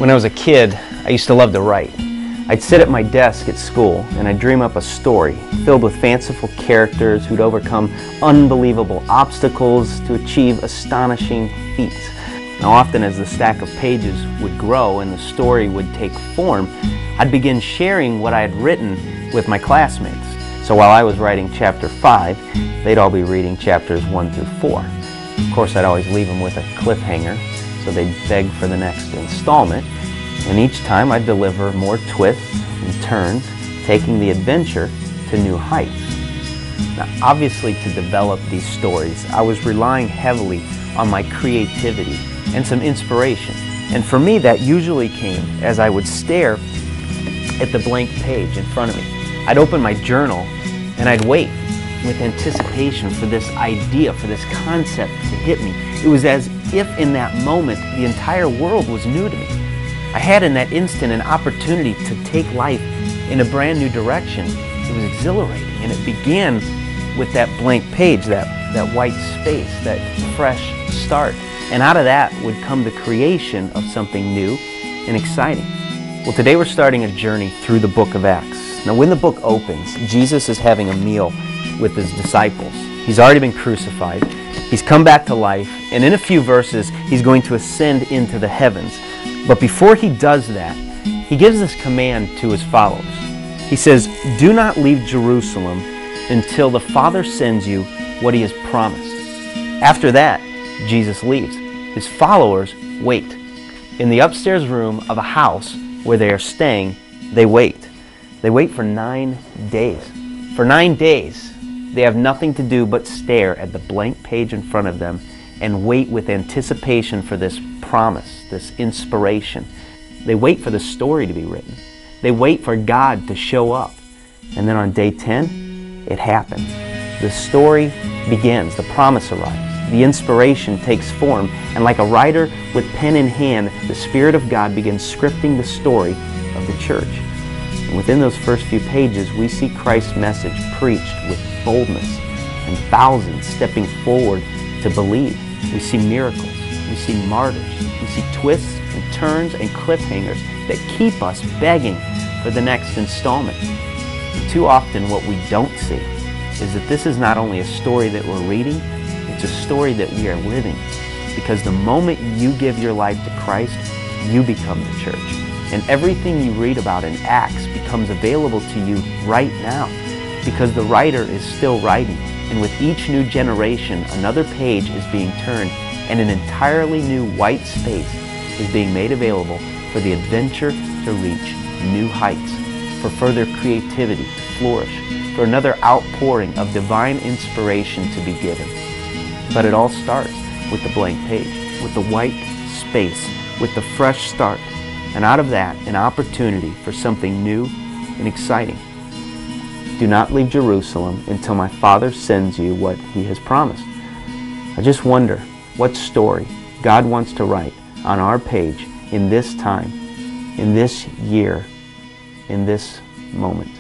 When I was a kid, I used to love to write. I'd sit at my desk at school and I'd dream up a story filled with fanciful characters who'd overcome unbelievable obstacles to achieve astonishing feats. Now, often as the stack of pages would grow and the story would take form, I'd begin sharing what I had written with my classmates. So while I was writing chapter 5, they'd all be reading chapters 1 through 4. Of course, I'd always leave them with a cliffhanger, so they'd beg for the next installment. And each time I'd deliver more twists and turns, taking the adventure to new heights. Now, obviously, to develop these stories, I was relying heavily on my creativity and some inspiration. And for me, that usually came as I would stare at the blank page in front of me. I'd open my journal and I'd wait with anticipation for this idea, for this concept to hit me. It was as if in that moment the entire world was new to me. I had in that instant an opportunity to take life in a brand new direction. It was exhilarating, and it began with that blank page, that white space, that fresh start. And out of that would come the creation of something new and exciting. Well, today we're starting a journey through the book of Acts. Now, when the book opens, Jesus is having a meal with his disciples. He's already been crucified. He's come back to life, and in a few verses, he's going to ascend into the heavens. But before he does that, he gives this command to his followers. He says, "Do not leave Jerusalem until the Father sends you what he has promised." After that, Jesus leaves. His followers wait. In the upstairs room of a house where they are staying, they wait. They wait for 9 days. For 9 days, they have nothing to do but stare at the blank page in front of them and wait with anticipation for this promise, this inspiration. They wait for the story to be written. They wait for God to show up. And then on day 10, it happens. The story begins. The promise arrives. The inspiration takes form. And like a writer with pen in hand, the Spirit of God begins scripting the story of the church. And within those first few pages, we see Christ's message preached with boldness and thousands stepping forward to believe. We see miracles. We see martyrs. We see twists and turns and cliffhangers that keep us begging for the next installment. And too often what we don't see is that this is not only a story that we're reading, it's a story that we are living. Because the moment you give your life to Christ, you become the church. And everything you read about in Acts becomes available to you right now. Because the writer is still writing. And with each new generation, another page is being turned and an entirely new white space is being made available for the adventure to reach new heights, for further creativity to flourish, for another outpouring of divine inspiration to be given. But it all starts with the blank page, with the white space, with the fresh start, and out of that, an opportunity for something new and exciting. Do not leave Jerusalem until my Father sends you what he has promised. I just wonder what story God wants to write on our page in this time, in this year, in this moment.